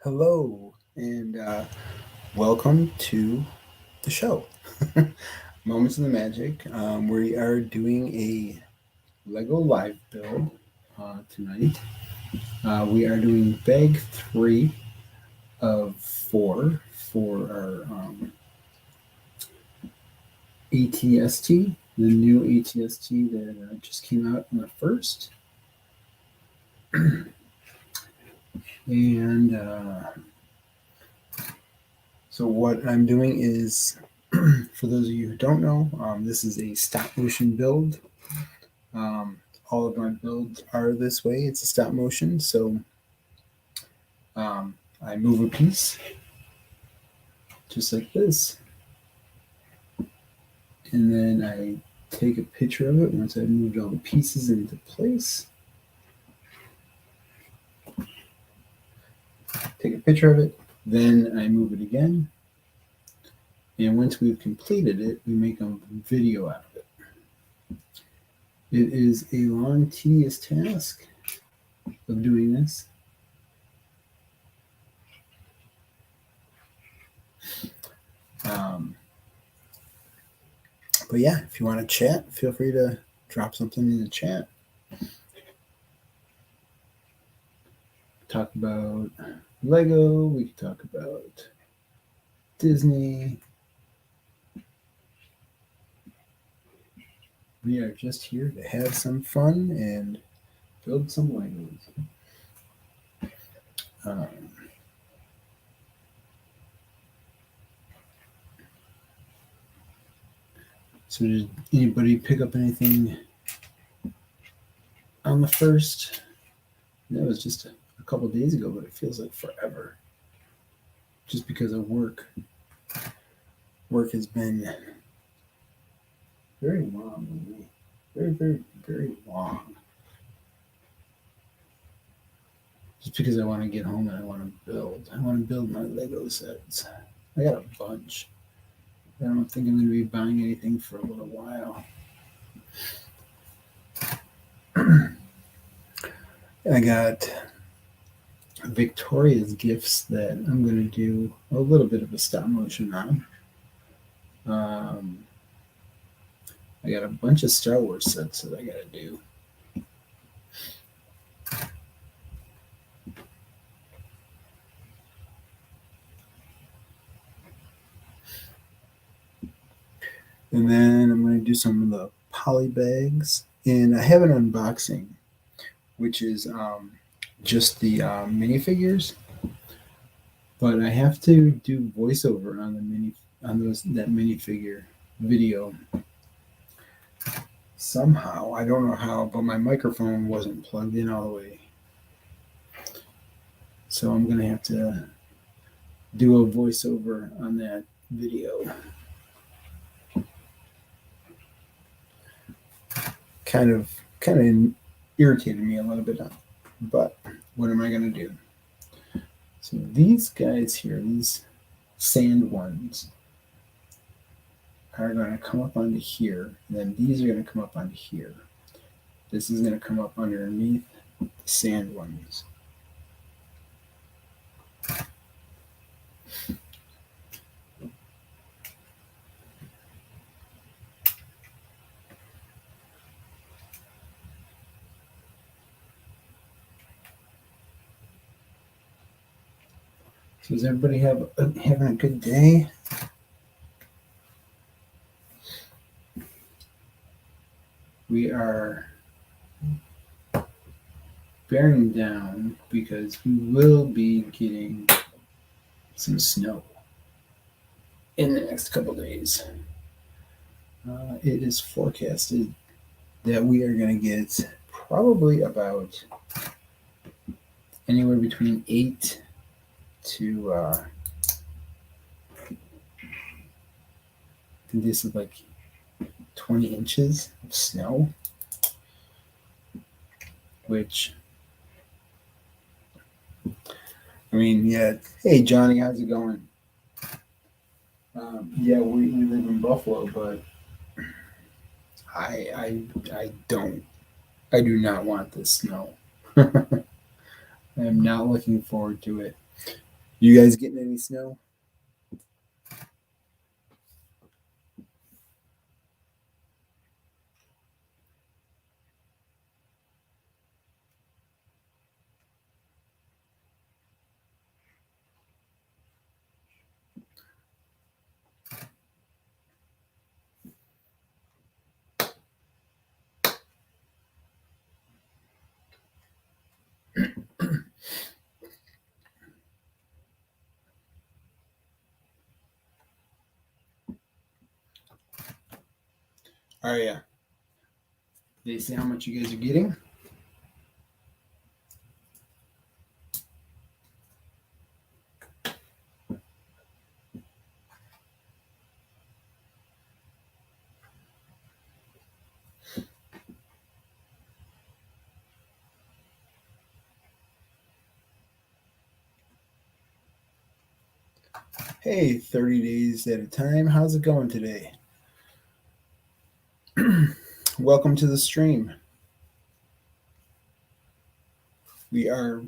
Hello, and welcome to the show, Moments of the Magic. We are doing a Lego live build tonight. We are doing bag 3 of 4 for our ATST, the new ATST that just came out on the 1st. And so what I'm doing is, for those of you who don't know, this is a stop motion build. All of my builds are this way. It's a stop motion. So I move a piece just like this. And then I take a picture of it once I've moved all the pieces into place. Take a picture of it. Then I move it again. And once we've completed it, we make a video out of it. It is a long, tedious task of doing this. But yeah, if you want to chat, feel free to drop something in the chat. Talk about Lego, we can talk about Disney. We are just here to have some fun and build some Legos. So did anybody pick up anything on the 1st? That was just a couple days ago, but it feels like forever. Just because of work. Work has been very long with me. Very, very, very long. Just because I want to get home and I want to build. I want to build my Lego sets. I got a bunch. I don't think I'm going to be buying anything for a little while. I got Victoria's gifts that I'm going to do a little bit of a stop motion on. I got a bunch of Star Wars sets that I got to do. And then I'm going to do some of the poly bags. And I have an unboxing, which is just the minifigures. But I have to do voiceover on that minifigure video. Somehow, I don't know how, but my microphone wasn't plugged in all the way. So I'm going to have to do a voiceover on that video. Kind of irritated me a little bit, but what am I going to do? So these guys here, these sand ones, are going to come up onto here, and then these are going to come up onto here. This is going to come up underneath the sand ones. So does everybody having a good day? We are bearing down because we will be getting some snow in the next couple days. It is forecasted that we are going to get probably about anywhere between 8 to I think this is like 20 inches of snow, which, I mean, yeah. Hey, Johnny, how's it going? Yeah, we live in Buffalo, but I do not want this snow. I am not looking forward to it. You guys getting any snow? Oh yeah. They say how much you guys are getting? Hey, 30 days at a time. How's it going today? Welcome to the stream. We are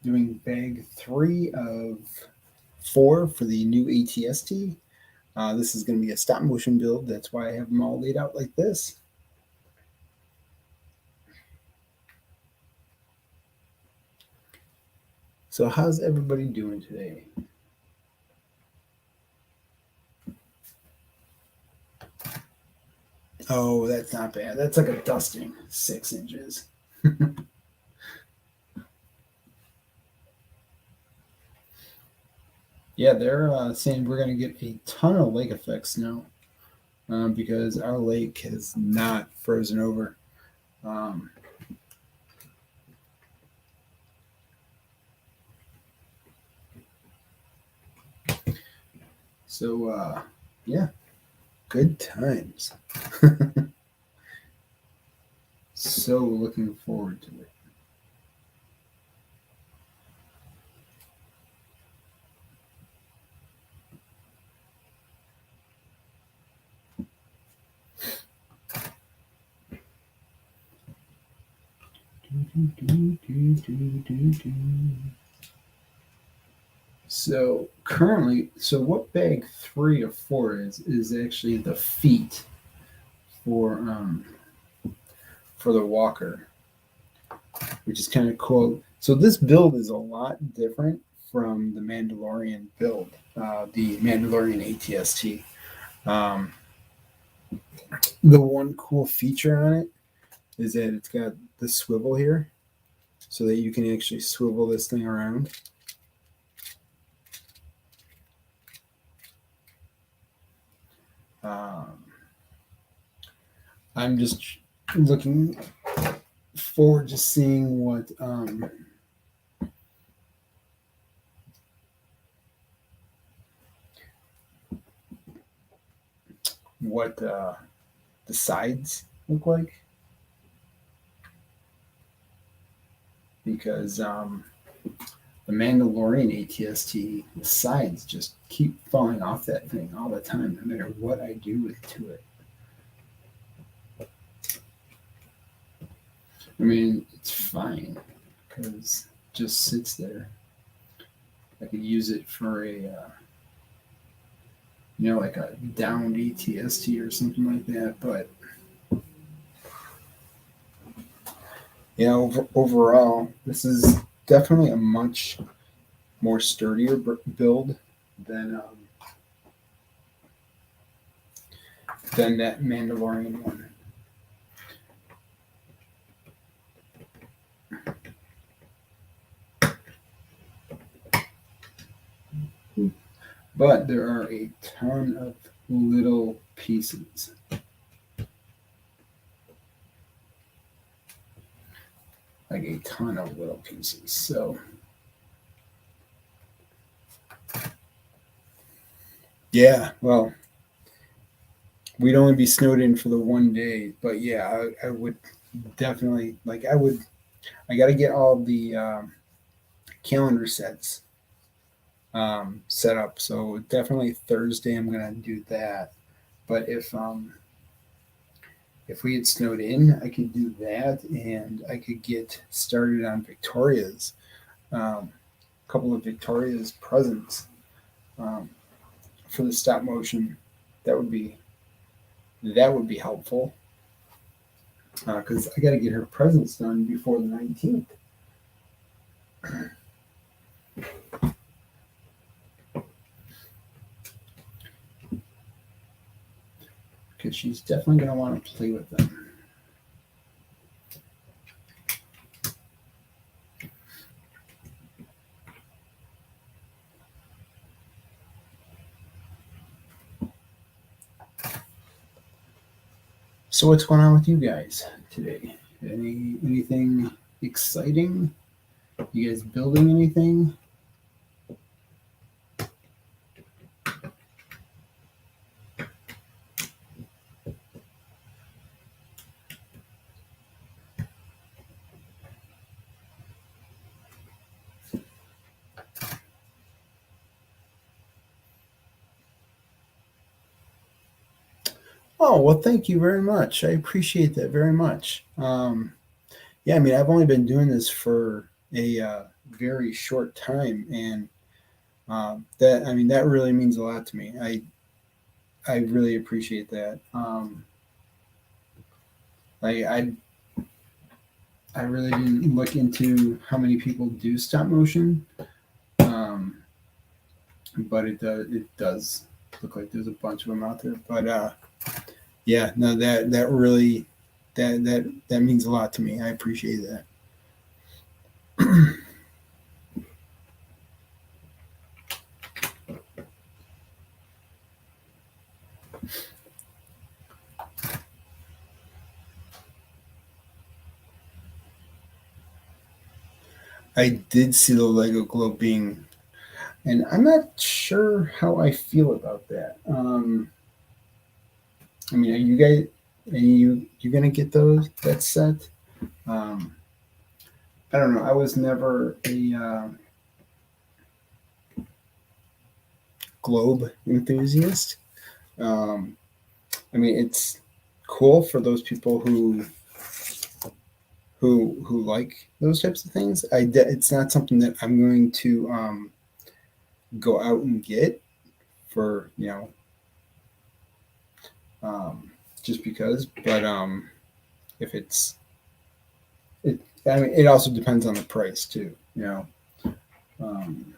doing bag 3 of 4 for the new ATST. This is going to be a stop motion build. That's why I have them all laid out like this. So how's everybody doing today? Oh, that's not bad. That's like a dusting, 6 inches. Yeah, they're saying we're going to get a ton of lake effect snow because our lake has not frozen over. So, yeah, good times. So looking forward to it. So currently, so what bag 3 of 4 is actually the feet for the walker, which is kind of cool. So this build is a lot different from the Mandalorian build, the Mandalorian ATST. The one cool feature on it is that it's got the swivel here, so that you can actually swivel this thing around. I'm just looking forward to seeing what the sides look like, because the Mandalorian ATST, the sides just keep falling off that thing all the time, no matter what I do to it. I mean, it's fine because it just sits there. I could use it for a, like a downed ATST or something like that. But yeah, overall, this is definitely a much more sturdier build than that Mandalorian one. But there are a ton of little pieces. Like a ton of little pieces. So, yeah, well, we'd only be snowed in for the one day. But yeah, I would definitely, I got to get all the calendar sets set up. So definitely Thursday, I'm going to do that. But if we had snowed in, I could do that, and I could get started on Victoria's couple of Victoria's presents um, for the stop motion. That would be helpful because I got to get her presents done before the 19th. Because she's definitely going to want to play with them. So what's going on with you guys today? Anything exciting? You guys building anything? Oh, well, thank you very much. I appreciate that very much. Yeah, I mean, I've only been doing this for a very short time, and that really means a lot to me. I really appreciate that. I I really didn't look into how many people do stop motion, um, but it does look like there's a bunch of them out there. But yeah, no, that really that means a lot to me. I appreciate that. I did see the Lego globe being, and I'm not sure how I feel about that. I mean, are you gonna get that set? Um, I don't know. I was never a globe enthusiast. Um, I mean, it's cool for those people who like those types of things. It's not something that I'm going to go out and get for just because. But if it, I mean, it also depends on the price too. Um,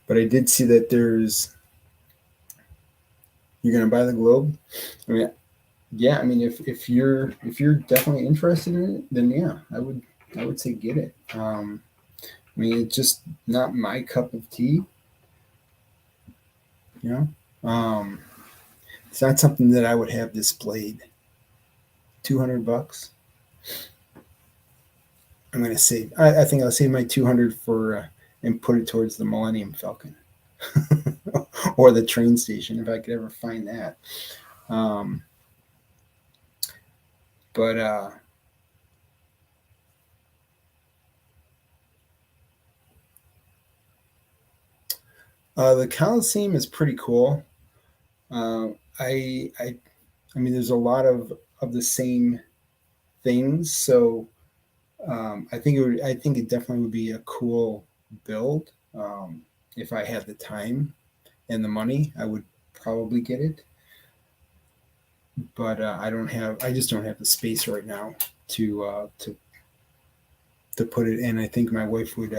but I did see that you're going to buy the globe. I mean, yeah. I mean, if you're definitely interested in it, then yeah, I would say get it. I mean, it's just not my cup of tea. You know, it's not something that I would have displayed. $200. I'm gonna save. I think I'll save my 200 for and put it towards the Millennium Falcon or the train station if I could ever find that. Um, but the Coliseum is pretty cool. Uh, I, I I mean, there's a lot of the same things, so I think it definitely would be a cool build. If I had the time and the money, I would probably get it. But I just don't have the space right now to put it in. I think my wife would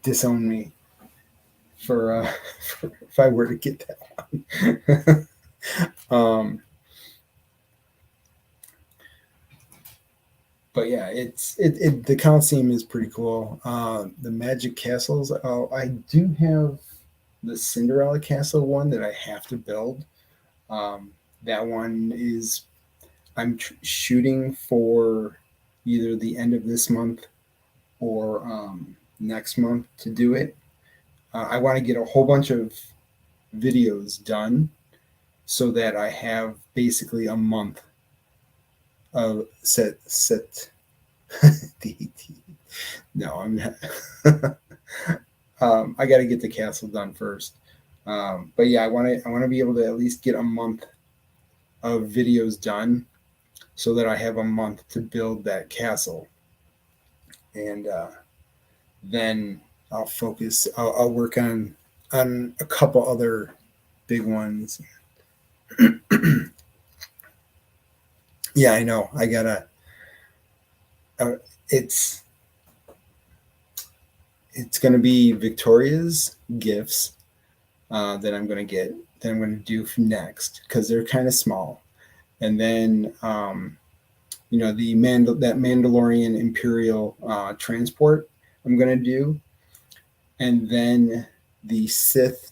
disown me for if I were to get that one. But yeah, the Coliseum is pretty cool. The Magic Castles. Oh, I do have the Cinderella Castle one that I have to build. That one is I'm shooting for either the end of this month or next month to do it. I want to get a whole bunch of videos done so that I have basically a month of set the 18th. No, I'm not. I got to get the castle done first. But yeah, I want to be able to at least get a month of videos done so that I have a month to build that castle. And then I'll focus. I'll work on a couple other big ones. Yeah, I know. I gotta. Uh, it's it's gonna be Victoria's gifts that I'm gonna get. That I'm gonna do next because they're kind of small, and then the that Mandalorian Imperial transport I'm gonna do, and then the Sith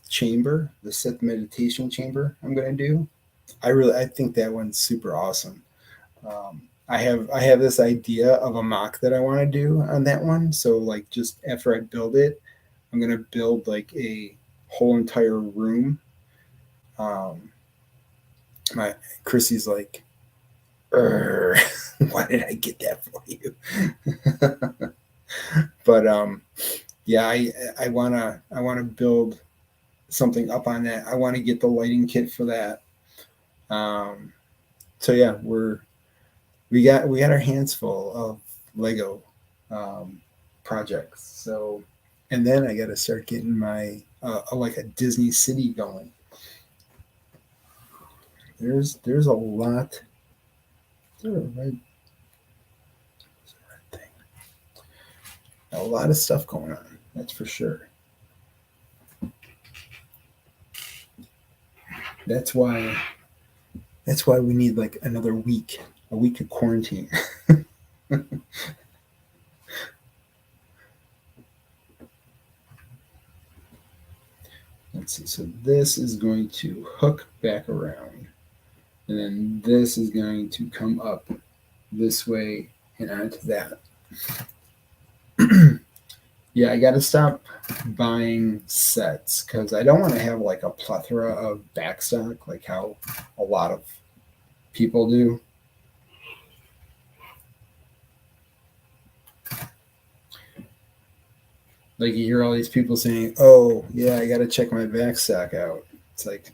meditation chamber I'm gonna do. I think that one's super awesome. I have this idea of a mock that I want to do on that one. So like just after I build it, I'm gonna build like a whole entire room. Um, my Chrissy's like, why did I get that for you? But yeah, I wanna build something up on that. I want to get the lighting kit for that. Um, so yeah, we got our hands full of Lego um, projects. So, and then I got to start getting my like a Disney City going. There's a lot. There's a red thing. A lot of stuff going on. That's for sure. That's why. That's why we need like another week, a week of quarantine. Let's see. So this is going to hook back around, and then this is going to come up this way and onto that. Yeah, I got to stop buying sets because I don't want to have like a plethora of backstock like how a lot of people do. Like you hear all these people saying, "Oh, yeah, I got to check my backstock out." It's like,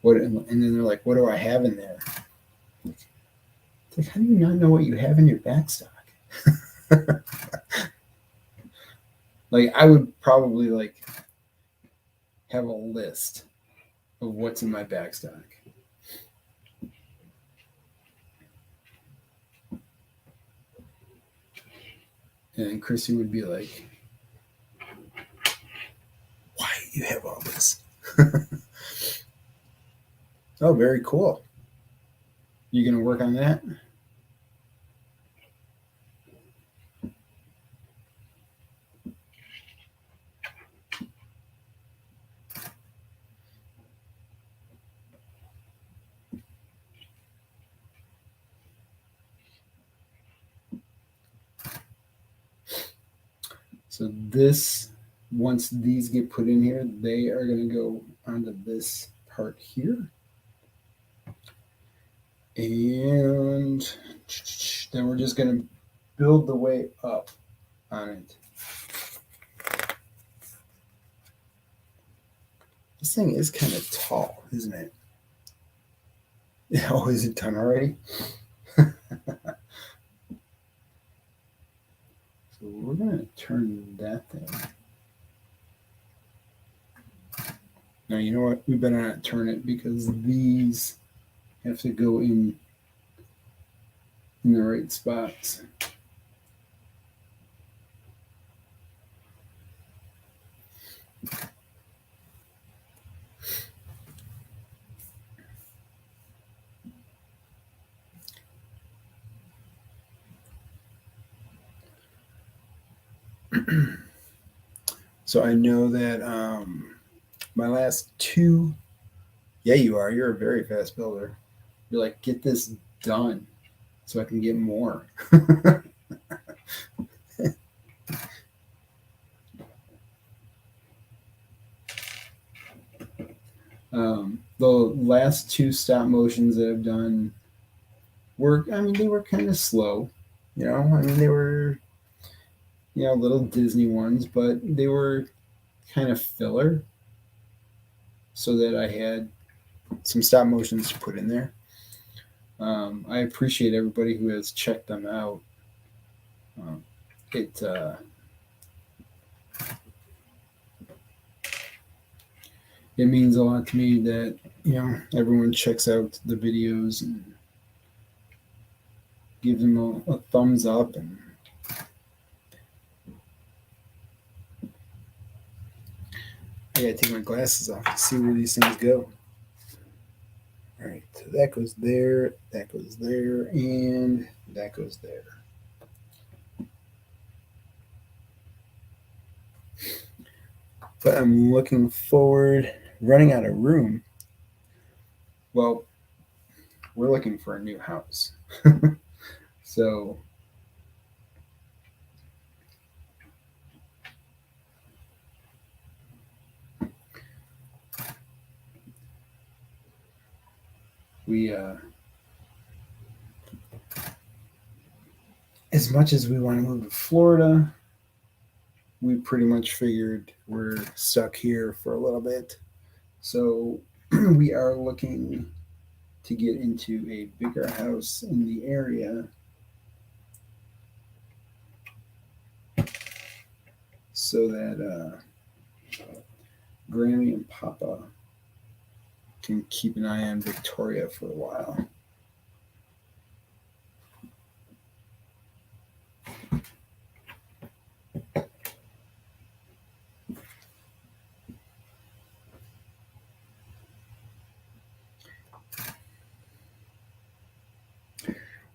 what? And then they're like, "What do I have in there?" It's like, how do you not know what you have in your backstock? Like, I would probably like have a list of what's in my backstock. And then Chrissy would be like, "Why do you have all this?" Oh, very cool. You gonna work on that? So this, once these get put in here, they are going to go onto this part here. And then we're just going to build the way up on it. This thing is kind of tall, isn't it? Oh, is it done already? So we're going to turn that thing. Now, you know what? We better not turn it because these have to go in the right spots. So I know that my last two, yeah, you are. You're a very fast builder. You're like, get this done so I can get more. The last two stop motions that I've done they were kind of slow. They were, little Disney ones, but they were kind of filler so that I had some stop motions to put in there. I appreciate everybody who has checked them out. It it means a lot to me that everyone checks out the videos and gives them a thumbs up. And I gotta take my glasses off to see where these things go. All right, so that goes there, that goes there, and that goes there. But I'm looking forward, running out of room. Well, we're looking for a new house. So we, as much as we want to move to Florida, we pretty much figured we're stuck here for a little bit. So we are looking to get into a bigger house in the area so that Grammy and Papa can keep an eye on Victoria for a while.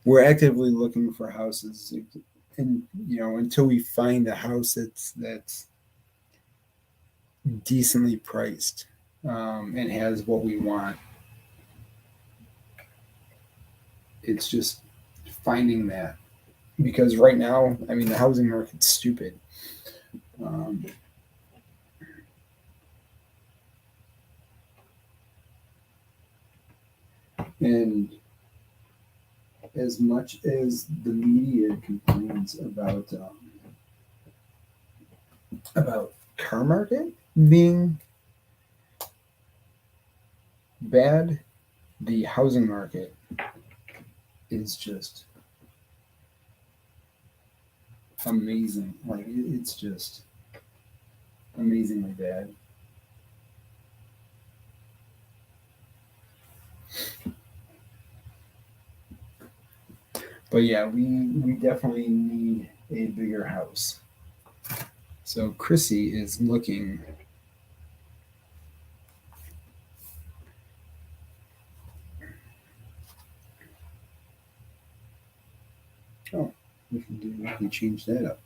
We're actively looking for houses, and until we find a house that's decently priced and has what we want, it's just finding that. Because right now, I mean, the housing market's stupid. And as much as the media complains about car market being bad, the housing market is just amazing. Like, it's just amazingly bad. But yeah, we definitely need a bigger house. So Chrissy is looking. Oh, we can change that up.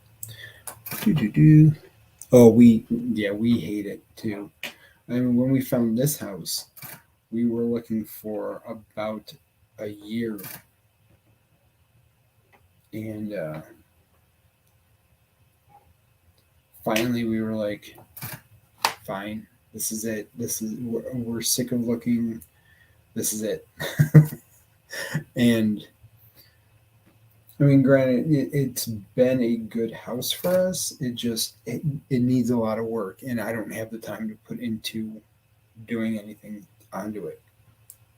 Oh, we hate it too. I mean, when we found this house, we were looking for about a year, and finally we were like, fine, this is it. We're sick of looking. This is it. And I mean, granted, it's been a good house for us. It needs a lot of work, and I don't have the time to put into doing anything onto it.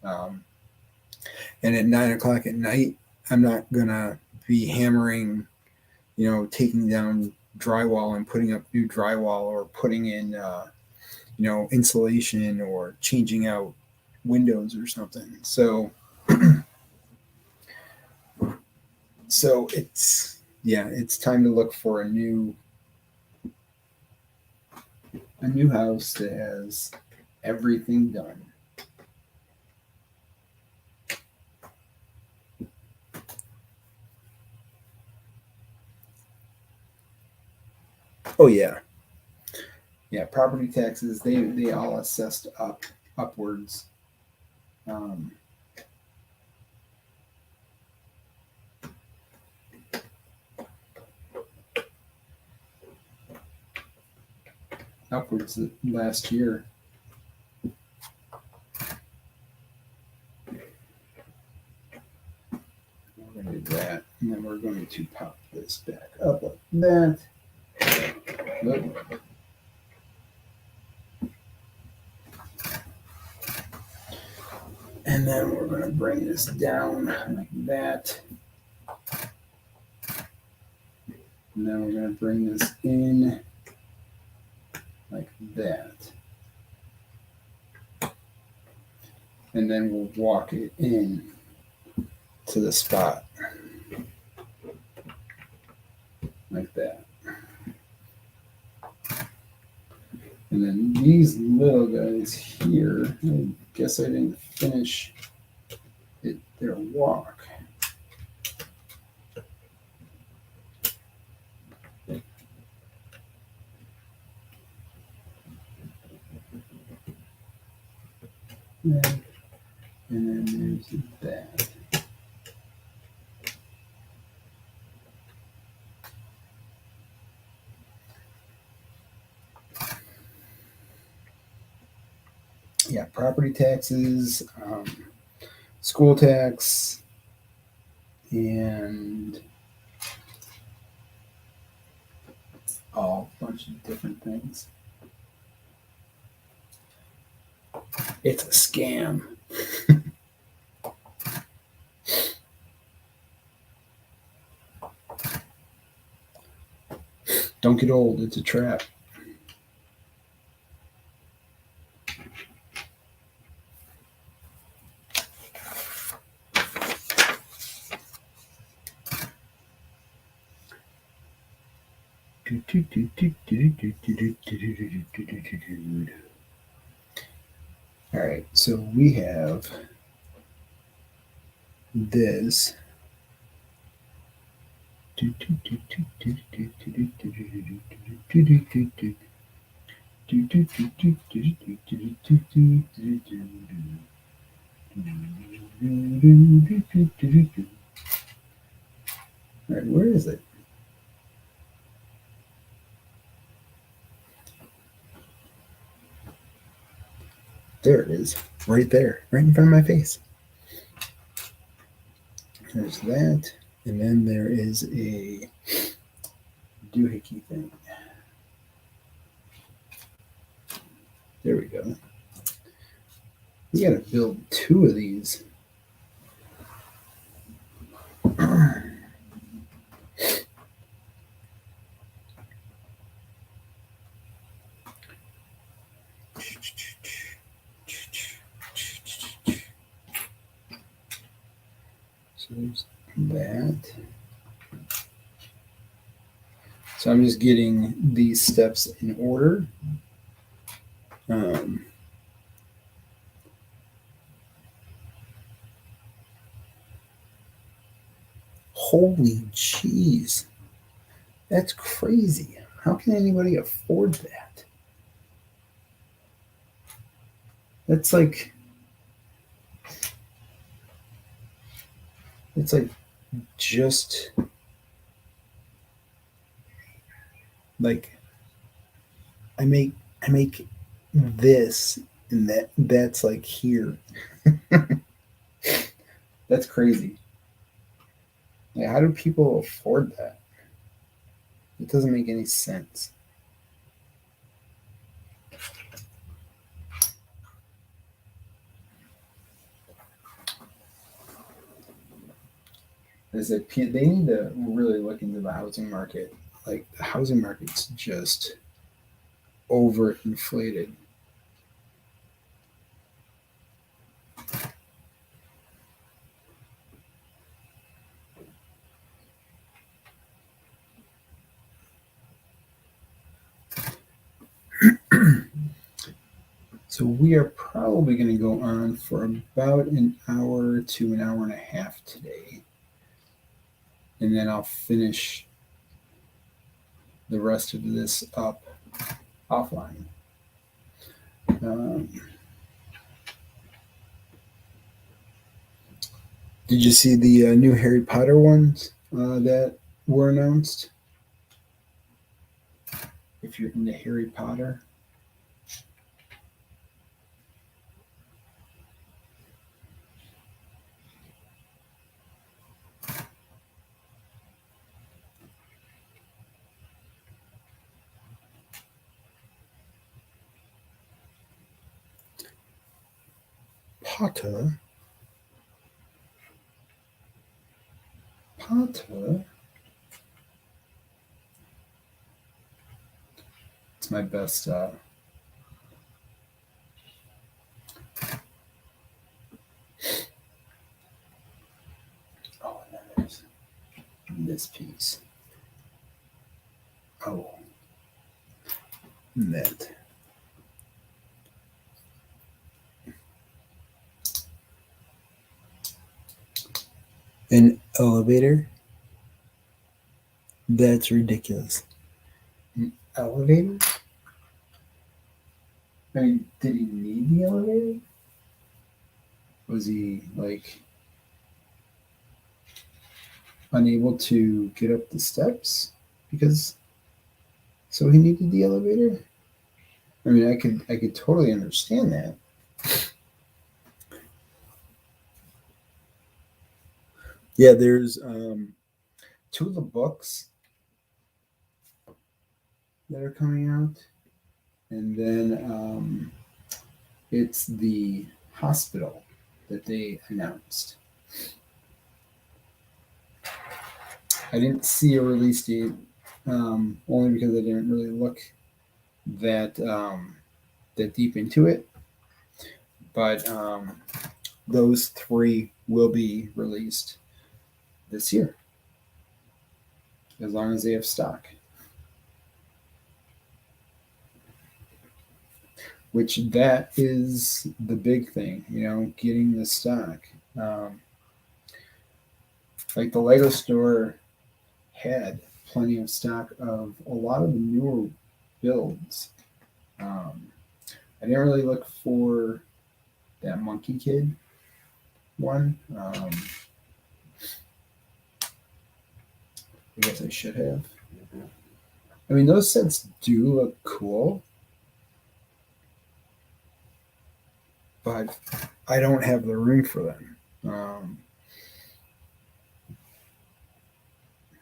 And at 9 o'clock at night, I'm not gonna be hammering, taking down drywall and putting up new drywall, or putting in, insulation, or changing out windows or something. So it's time to look for a new house that has everything done. Oh yeah. Property taxes, they all assessed upwards. Upwards last year. We're going to do that, and then we're going to pop this back up like that. Good. And then we're going to bring this down like that. And then we're going to bring this in like that. and then we'll walk it in to the spot like that. And then these little guys here, I guess I didn't finish their walk. And then there's that. Yeah, property taxes, school tax, and a bunch of different things. It's a scam. Don't get old, it's a trap. All right, so we have this. All right, where is it? There it is, right there, right in front of my face. There's that, and then there is a doohickey thing. There we go. We gotta build 2 of these. So there's that. So I'm just getting these steps in order. Holy jeez. That's crazy. How can anybody afford that? That's like, it's like just like I make this and that's like here. That's crazy. Like, how do people afford that? It doesn't make any sense. Is it they need to really look into the housing market. Like the housing market's just overinflated. So we are probably going to go on for about an hour to an hour and a half today. And then I'll finish the rest of this up offline. Did you see the new Harry Potter ones that were announced? If you're into Harry Potter. Potter. It's my best this piece. Oh, that. An elevator? That's ridiculous. An elevator? I mean, did he need the elevator? Was he like unable to get up the steps because so he needed the elevator? I mean, I could totally understand that. Yeah, there's two of the books that are coming out, and then it's the hospital that they announced. I didn't see a release date, only because I didn't really look that that deep into it. But those three will be released this year, as long as they have stock. Which that is the big thing, getting the stock. Like the Lego store had plenty of stock of a lot of the newer builds. I didn't really look for that Monkey Kid one. I guess I should have. I mean, those sets do look cool, but I don't have the room for them.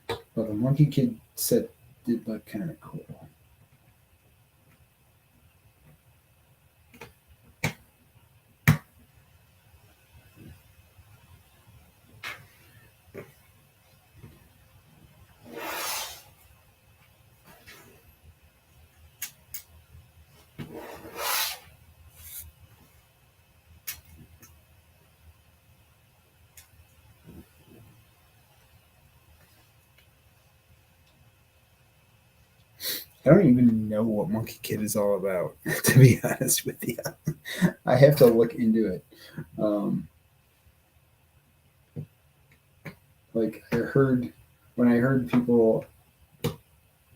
But the Monkey Kid set did look kind of cool. I don't even know what Monkey Kid is all about, to be honest with you. I have to look into it. Like when I heard people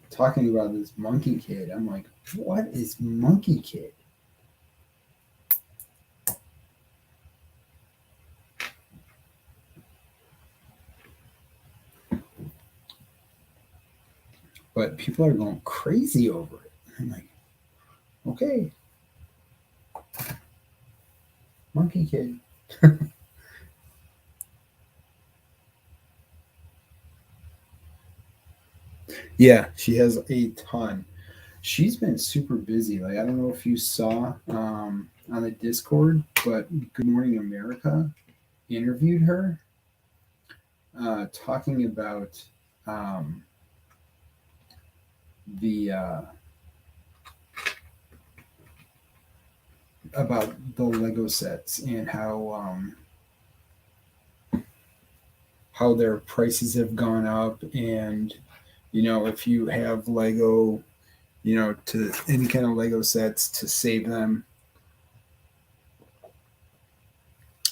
talking about this Monkey Kid, I'm like, what is Monkey Kid? But people are going crazy over it. I'm like, okay, Monkey Kid. Yeah, she has a ton. She's been super busy. Like, I don't know if you saw on the Discord, but Good Morning America interviewed her, talking about um, the Lego sets and how their prices have gone up, and if you have Lego, to any kind of Lego sets, to save them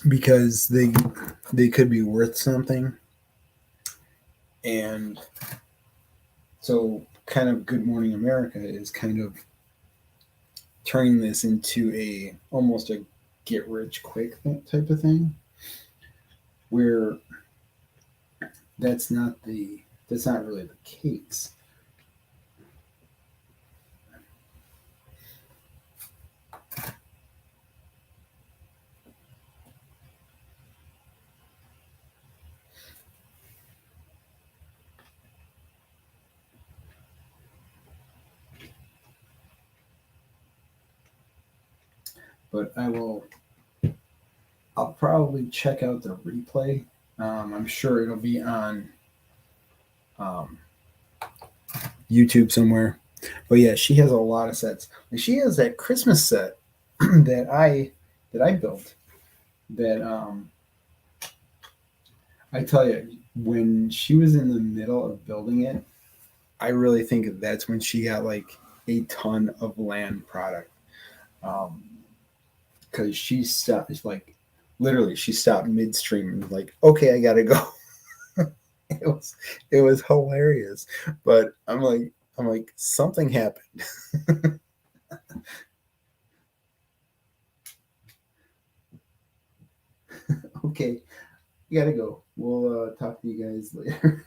because they could be worth something. And so kind of Good Morning America is kind of turning this into almost a get rich quick type of thing, where that's not really the case. But I'll probably check out the replay. I'm sure it'll be on YouTube somewhere. But yeah, she has a lot of sets. And she has that Christmas set that I built. That I tell you, when she was in the middle of building it, I really think that's when she got like a ton of land product. Because she stopped, like, literally, she stopped midstream and was like, okay, I gotta go. it was it was hilarious, but I'm like something happened. Okay, you gotta go. We'll talk to you guys later.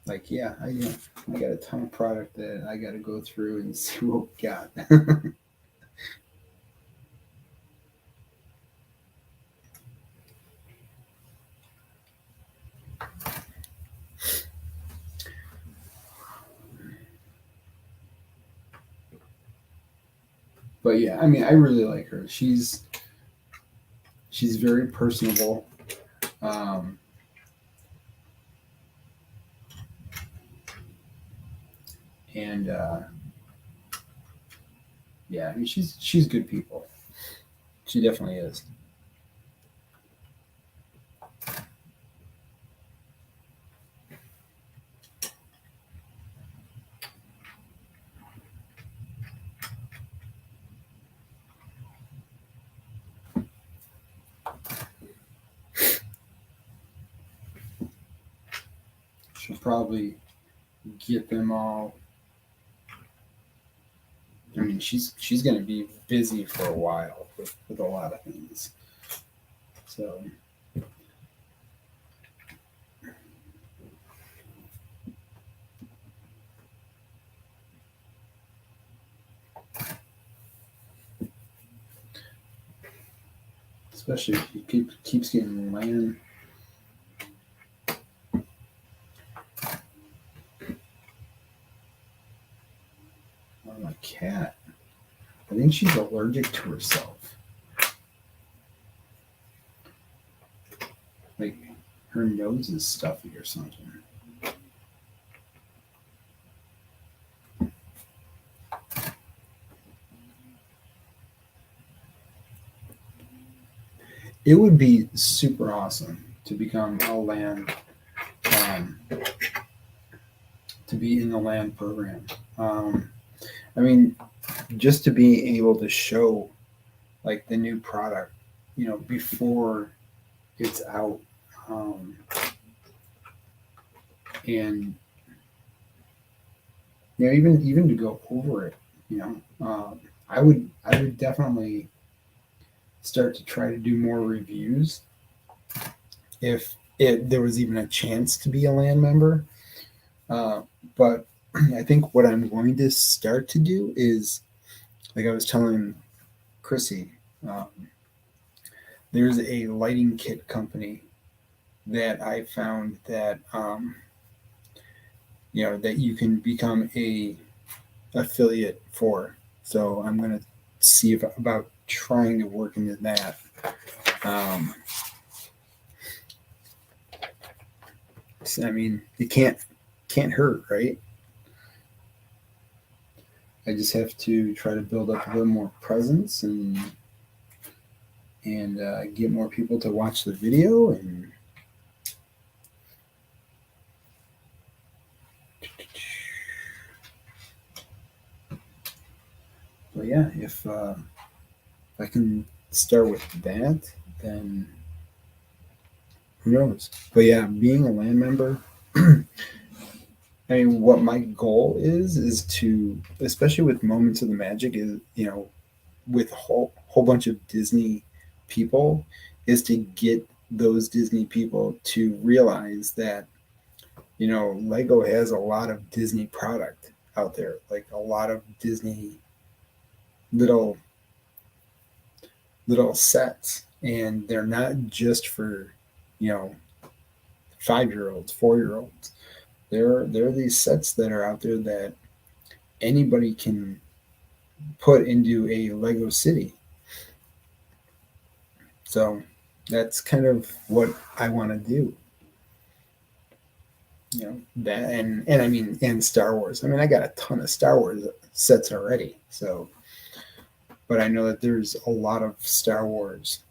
Like, yeah, I got a ton of product that I got to go through and see what we got. But yeah, I mean, I really like her. She's very personable. Um, and yeah, I mean, she's good people. She definitely is. She'll probably get them all. I mean, she's going to be busy for a while with a lot of things. So especially if he keeps getting land. On my cat, I think she's allergic to herself. Like her nose is stuffy or something. It would be super awesome to become a land, um, to be in the land program. I mean, just to be able to show like the new product, before it's out, um, and even to go over it, I would definitely start to try to do more reviews if there was even a chance to be a land member. But I think what I'm going to start to do is, like I was telling Chrissy, um, there's a lighting kit company that I found that that you can become a affiliate for. So I'm going to see about trying to work into that. I mean, it can't hurt, right? I just have to try to build up a little more presence and get more people to watch the video. And but yeah, if I can start with that, then who knows? But yeah, being a land member, I mean, what my goal is to, especially with Moments of the Magic, is with a whole bunch of Disney people, is to get those Disney people to realize that Lego has a lot of Disney product out there, like a lot of Disney little little sets, and they're not just for you know 5-year olds, 4-year olds. There are these sets that are out there that anybody can put into a Lego city. So that's kind of what I want to do. That and I mean, and Star Wars. I mean, I got a ton of Star Wars sets already. So, but I know that there's a lot of Star Wars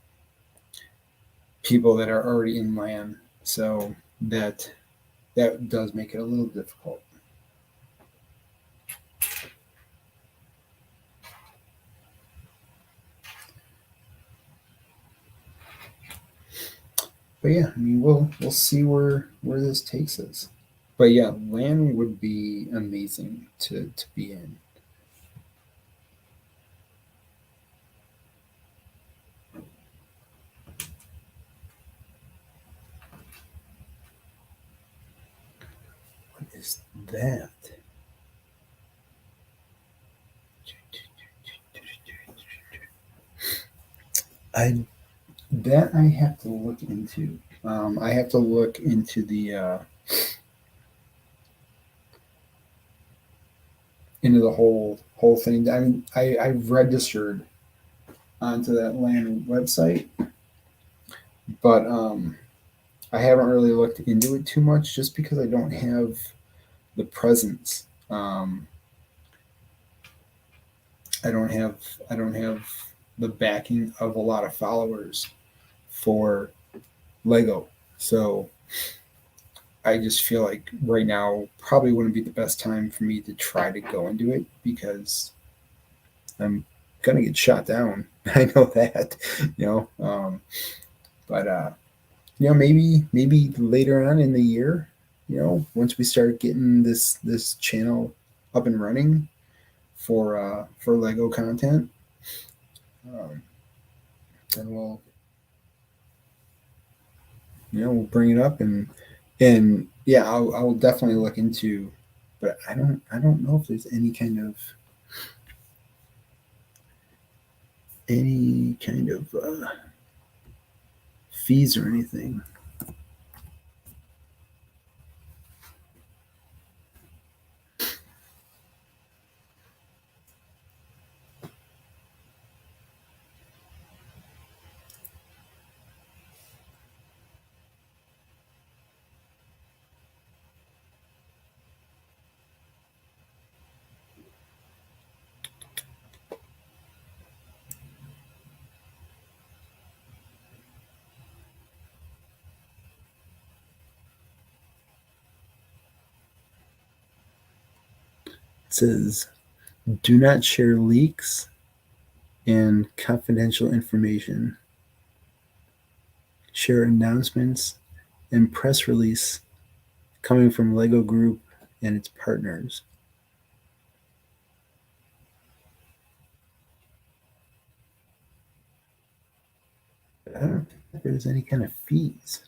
people that are already in land. So that does make it a little difficult. But yeah, I mean, we'll see where this takes us. But yeah, land would be amazing to be in. What is that? I that I have to look into. I have to look into the whole thing. I mean, I've registered onto that land website, but I haven't really looked into it too much, just because I don't have the presence. I don't have I don't have the backing of a lot of followers for Lego, so I just feel like right now probably wouldn't be the best time for me to try to go into it, because I'm gonna get shot down. I know that, you know. But maybe later on in the year, once we start getting this channel up and running for Lego content, um, then we'll bring it up, and yeah, I'll definitely look into. But I don't know if there's any kind of fees or anything. It says, "Do not share leaks and confidential information. Share announcements and press release coming from Lego Group and its partners." I don't think there's any kind of fees.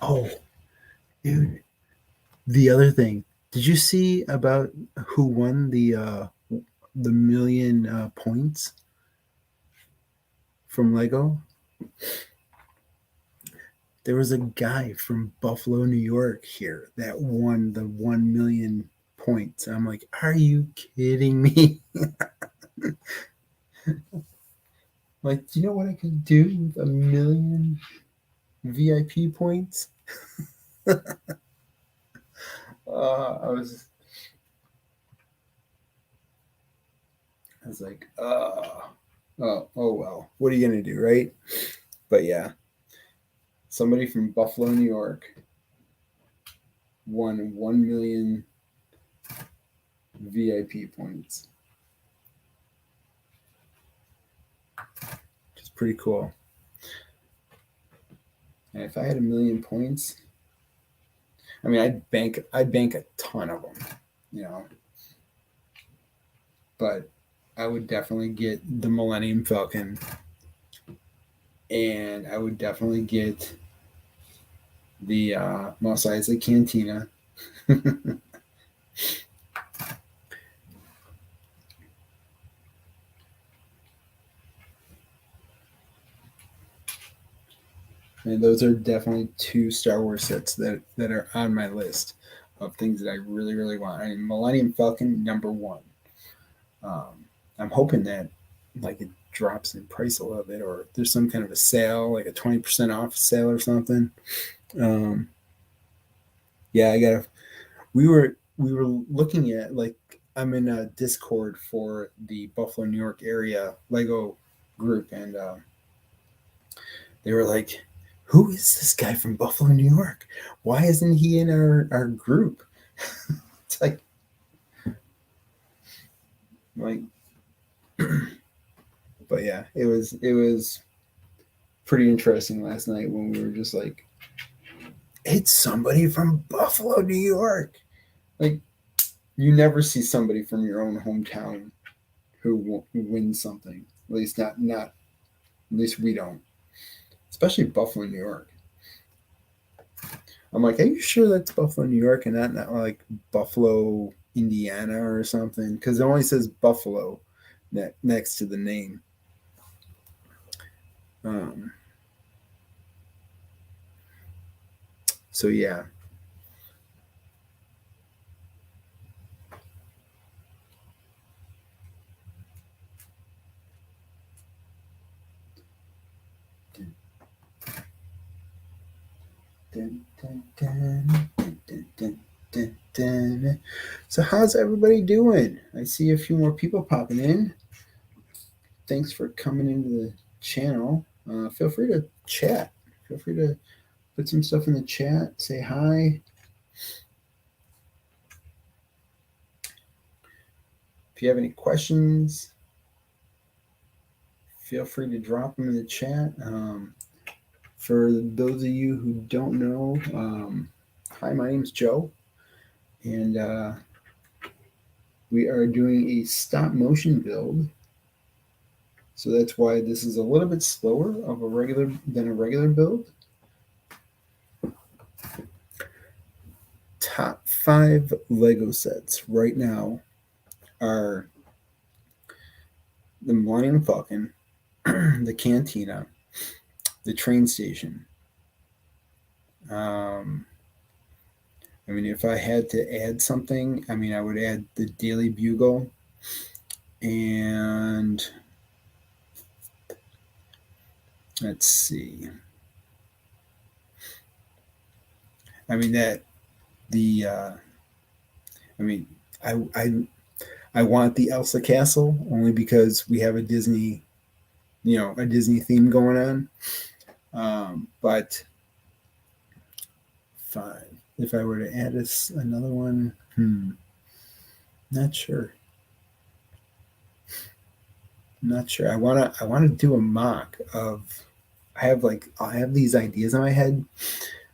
Oh, dude. The other thing, did you see about who won the million points from Lego? There was a guy from Buffalo, New York here that won the 1 million points. I'm like, are you kidding me? Like, do you know what I could do with a million VIP points? I was like, oh well, what are you gonna do, right? But yeah, somebody from Buffalo, New York won 1 million VIP points, which is pretty cool. And if I had a million points, I mean, I'd bank a ton of them, you know. But I would definitely get the Millennium Falcon, and I would definitely get the Mos Eisley Cantina. And those are definitely two Star Wars sets that are on my list of things that I really, really want. I mean, Millennium Falcon, number one. I'm hoping that like it drops in price a little bit, or there's some kind of a sale, like a 20% off sale or something. Um, yeah, I gotta. We were looking at like I'm in a Discord for the Buffalo, New York area Lego group, and they were like, "Who is this guy from Buffalo, New York? Why isn't he in our group?" It's like, but yeah, it was pretty interesting last night when we were just like, it's somebody from Buffalo, New York. Like, you never see somebody from your own hometown who wins something. At least not. At least we don't. Especially Buffalo, New York. I'm like, are you sure that's Buffalo, New York, and not like Buffalo, Indiana, or something? Because it only says Buffalo next to the name. Um, so yeah. Dun, dun, dun, dun, dun, dun, dun, dun. So how's everybody doing? I see a few more people popping in. Thanks for coming into the channel. Feel free to chat. Feel free to put some stuff in the chat. Say hi. If you have any questions, feel free to drop them in the chat. For those of you who don't know, hi, my name's Joe, and we are doing a stop motion build. So that's why this is a little bit slower of a regular build. Top 5 Lego sets right now are the Millennium Falcon, the Cantina, the train station. I mean, if I had to add something, I mean, I would add the Daily Bugle, and let's see. I mean that the I mean I want the Elsa Castle only because we have a Disney, a Disney theme going on. But fine. If I were to add another one, not sure. Not sure. I wanna do a mock of. I have these ideas in my head,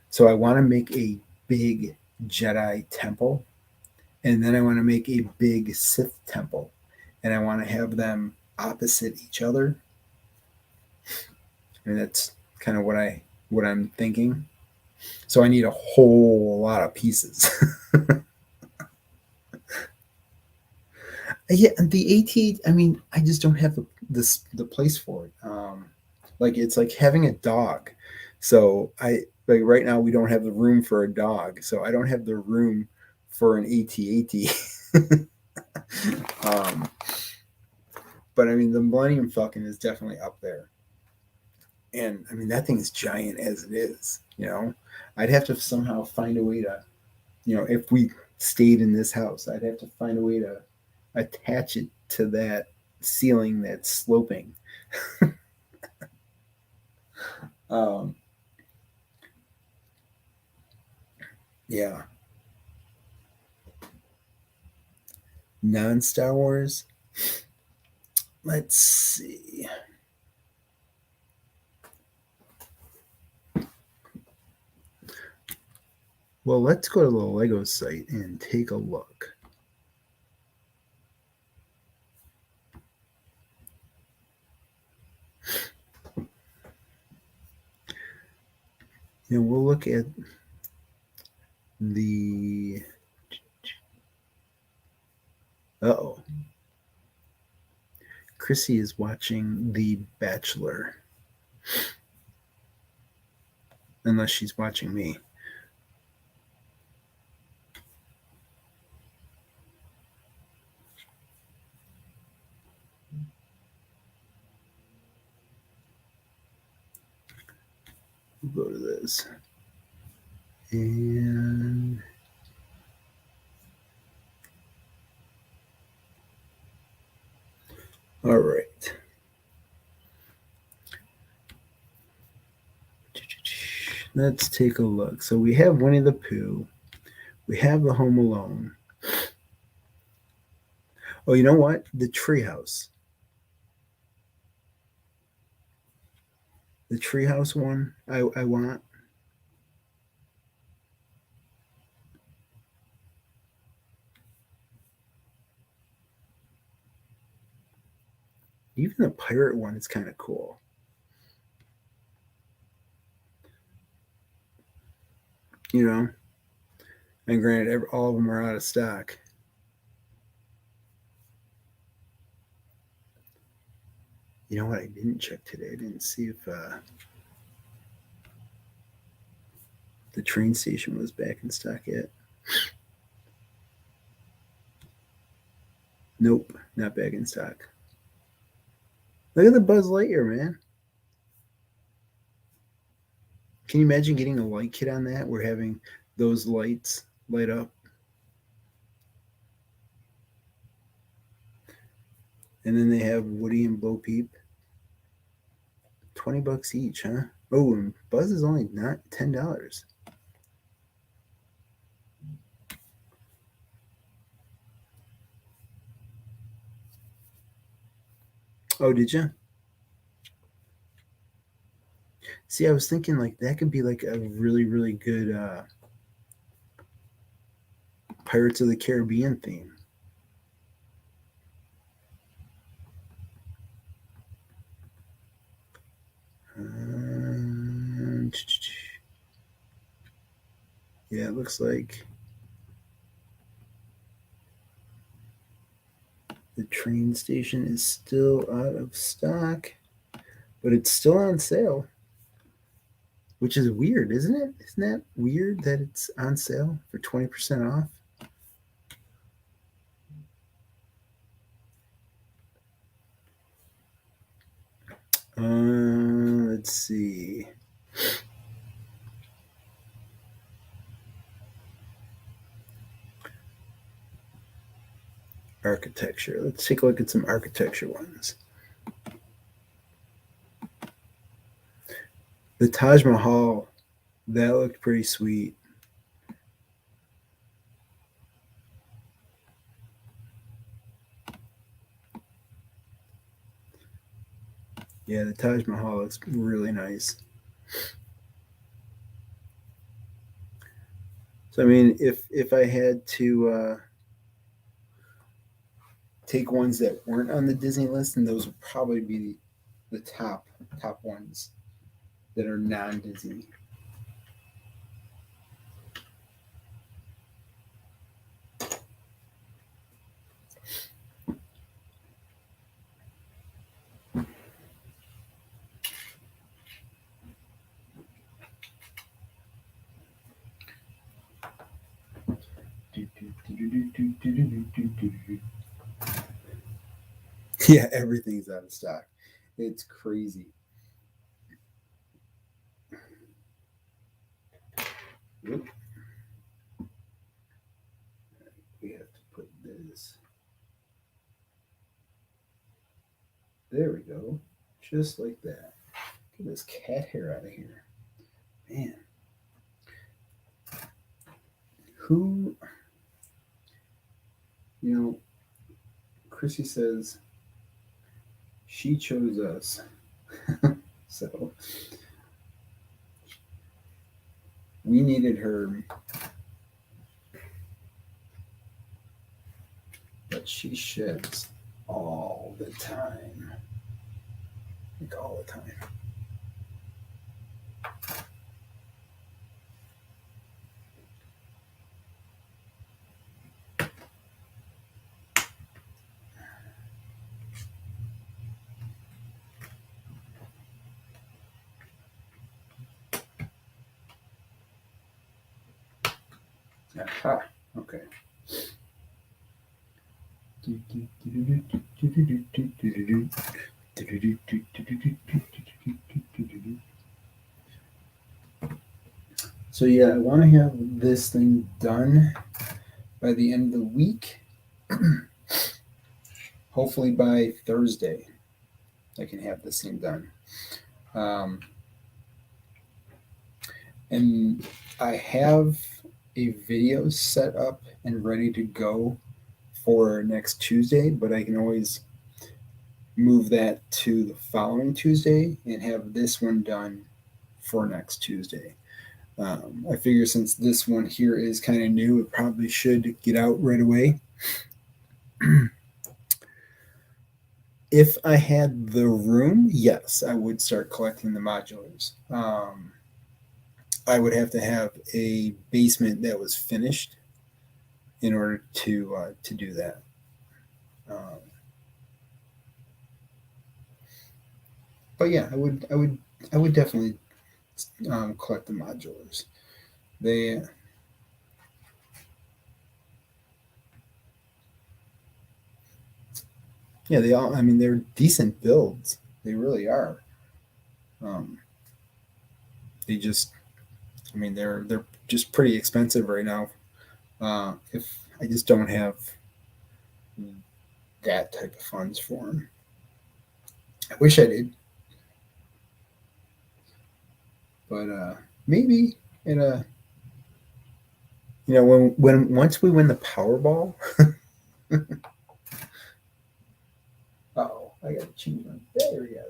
so I want to make a big Jedi temple, and then I want to make a big Sith temple, and I want to have them opposite each other. And that's kind of what I'm thinking. So I need a whole lot of pieces. Yeah, and the AT. I mean, I just don't have the place for it. Like it's like having a dog. So I like right now we don't have the room for a dog. So I don't have the room for an AT-AT. um, but I mean, the Millennium Falcon is definitely up there. And I mean, that thing is giant as it is. I'd have to somehow find a way to, if we stayed in this house, I'd have to find a way to attach it to that ceiling that's sloping. um, yeah. Non-Star Wars. Let's see. Well, let's go to the Lego site and take a look. And we'll look at the. Uh-oh. Chrissy is watching The Bachelor. unless she's watching me. We'll go to this. And all right. Let's take a look. So we have Winnie the Pooh. We have the Home Alone. Oh, you know what? The Treehouse. The Treehouse one I want. Even the pirate one is kind of cool. You know? And granted, all of them are out of stock. You know what? I didn't check today. I didn't see if the train station was back in stock yet. Nope, not back in stock. Look at the Buzz Lightyear, man. Can you imagine getting a light kit on that? We're having those lights light up. And then they have Woody and Bo Peep. $20 each, huh? Oh, and Buzz is only not $10. Oh, did you? See, I was thinking like that could be like a really, really good Pirates of the Caribbean theme. Yeah, it looks like the train station is still out of stock, but it's still on sale, which is weird, isn't it? Isn't that weird that it's on sale for 20% off? Let's see. Architecture. Let's take a look at some architecture ones. The Taj Mahal, that looked pretty sweet. Yeah, the Taj Mahal looks really nice. So I mean, if I had to take ones that weren't on the Disney list, and those would probably be the top ones that are non-Disney. Yeah, everything's out of stock. It's crazy. Oop. We have to put this. There we go. Just like that. Get this cat hair out of here. Man. Who, you know, Chrissy says she chose us. So we needed her, but she sheds all the time. Like all the time. Aha. Okay. So yeah, I want to have this thing done by the end of the week. Hopefully by Thursday, I can have this thing done. And I have a video set up and ready to go for next Tuesday, but I can always move that to the following Tuesday and have this one done for next Tuesday. I figure since this one here is kind of new, it probably should get out right away. If I had the room, yes, I would start collecting the modulars. I would have to have a basement that was finished in order to do that. But yeah, I would definitely collect the modulars. They yeah, they all. I mean, they're decent builds. They really are. Um, they just, I mean, they're just pretty expensive right now. If I just don't have that type of funds for them, I wish I did, but maybe at a when once we win the Powerball. Oh, I got to change my battery out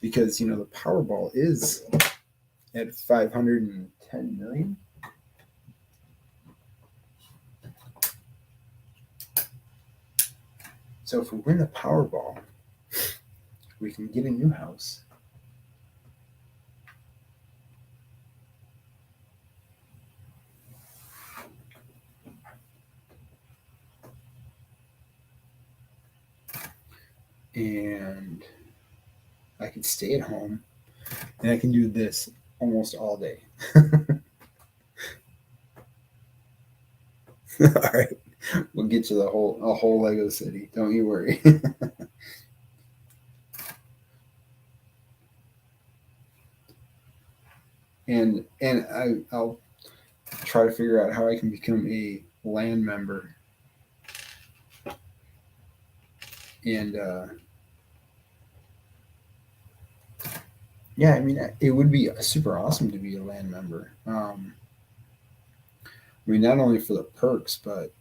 because the Powerball is at 510 million. So if we win the Powerball, we can get a new house. And I can stay at home and I can do this almost all day. All right. We'll get you a whole Lego city. Don't you worry. and I'll try to figure out how I can become a land member. And yeah, I mean, it would be super awesome to be a land member. I mean, not only for the perks, but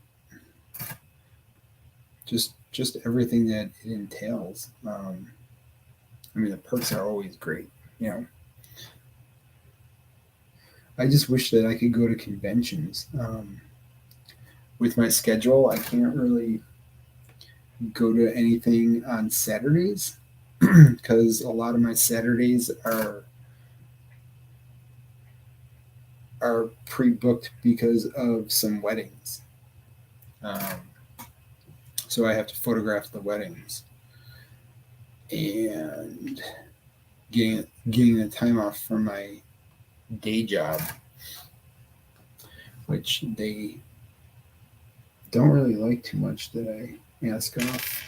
just everything that it entails. I mean, the perks are always great. I just wish that I could go to conventions. With my schedule, I can't really go to anything on Saturdays because a lot of my Saturdays are pre-booked because of some weddings. So I have to photograph the weddings and getting the time off from my day job, which they don't really like too much that I ask off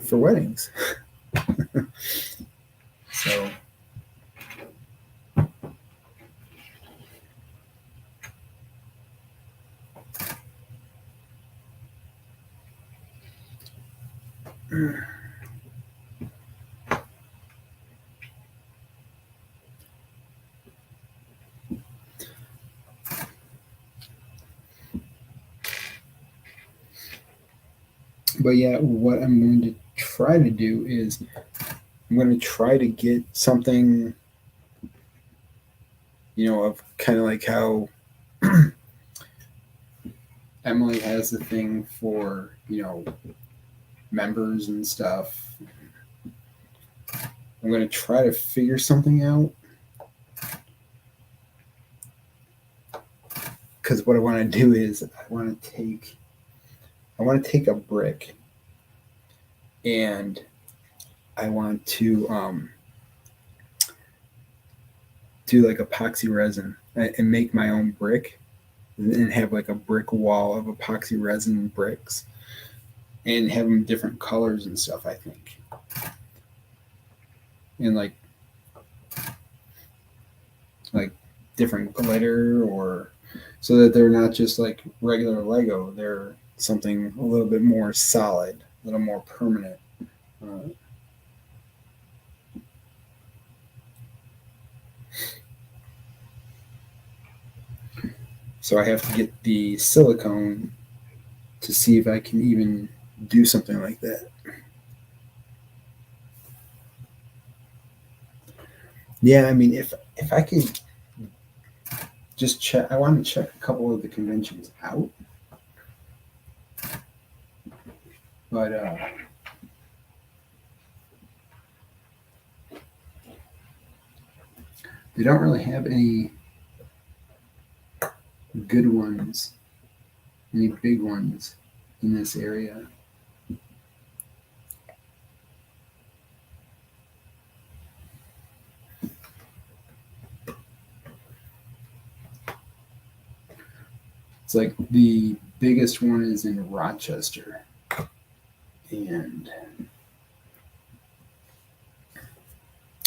for weddings. So but yeah, what I'm going to try to do is I'm going to try to get something, of kind of like how Emily has the thing for, members and stuff. I'm going to try to figure something out. Because what I want to do is I want to take a brick and I want to do like epoxy resin and make my own brick and have like a brick wall of epoxy resin bricks and have them different colors and stuff, I think. And like different glitter, or so that they're not just like regular Lego, they're something a little bit more solid, a little more permanent. Uh, so I have to get the silicone to see if I can even do something like that. Yeah, I mean, if I could just check, I want to check a couple of the conventions out, but they don't really have any good ones, any big ones in this area. It's like the biggest one is in Rochester, and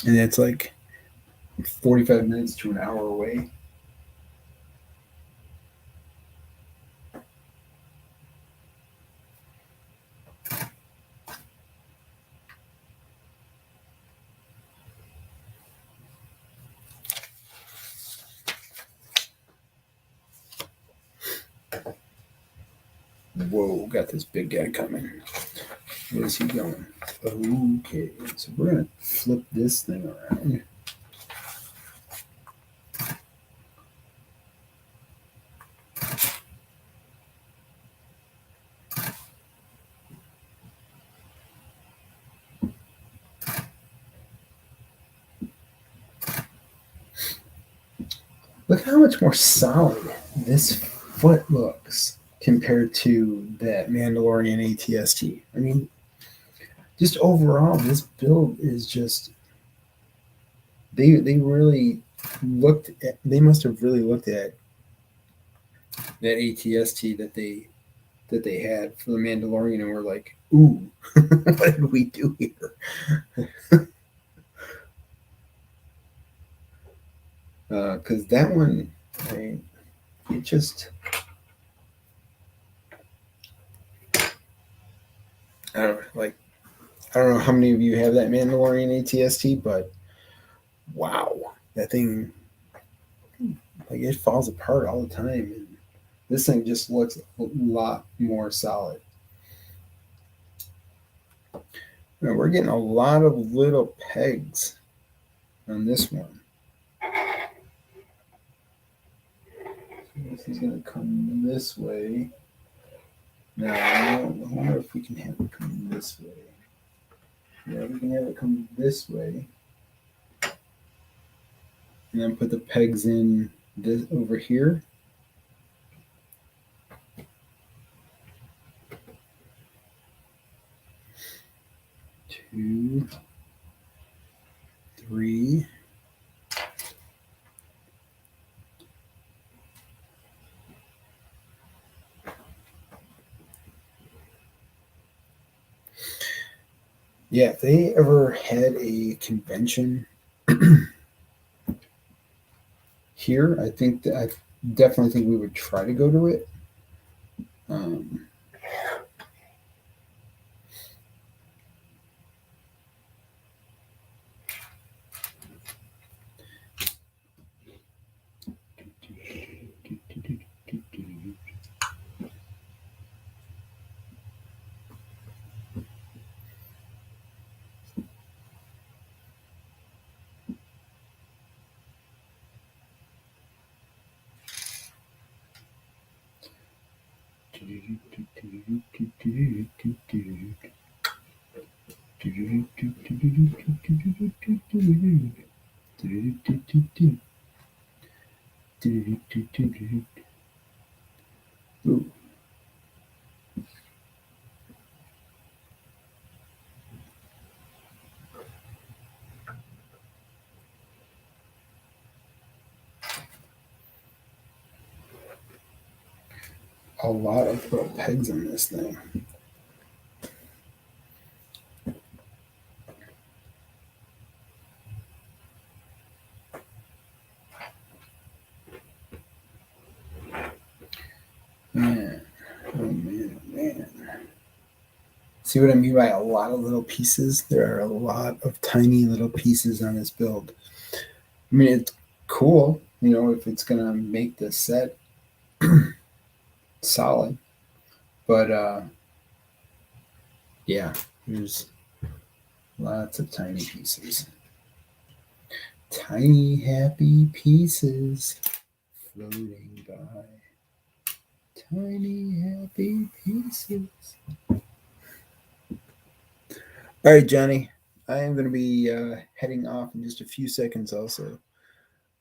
it's like 45 minutes to an hour away. Whoa, got this big guy coming. Where's he going? Okay, so we're going to flip this thing around. Look how much more solid this foot looks compared to that Mandalorian ATST. I mean, just overall, this build is just they really looked at, they must have really looked at that ATST that they had for the Mandalorian and were like, ooh, what did we do here? Because that one, I mean, it just, I don't know, like, I don't know how many of you have that Mandalorian ATST, but wow, that thing, like, it falls apart all the time. And this thing just looks a lot more solid. Now, we're getting a lot of little pegs on this one. This is going to come this way. Now, I wonder if we can have it come this way. Yeah, we can have it come this way. And then put the pegs in this over here. Two, three. Yeah, if they ever had a convention here, I think that I definitely think we would try to go to it. Ooh. a lot of little pegs on this thing. Man, oh man, oh man. See what I mean by a lot of little pieces? There are a lot of tiny little pieces on this build. I mean, it's cool, if it's going to make the set solid. But, yeah, there's lots of tiny pieces. Tiny happy pieces floating by. Tiny happy pieces. All right, Johnny. I am going to be heading off in just a few seconds also.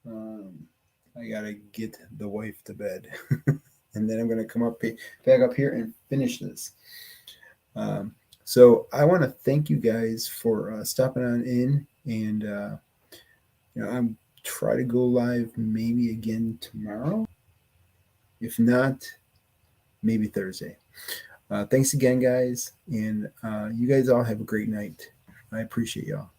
I got to get the wife to bed. And then I'm going to come back up here and finish this. So I want to thank you guys for stopping on in. And, I'm try to go live maybe again tomorrow. If not, maybe Thursday. Thanks again, guys. And you guys all have a great night. I appreciate y'all.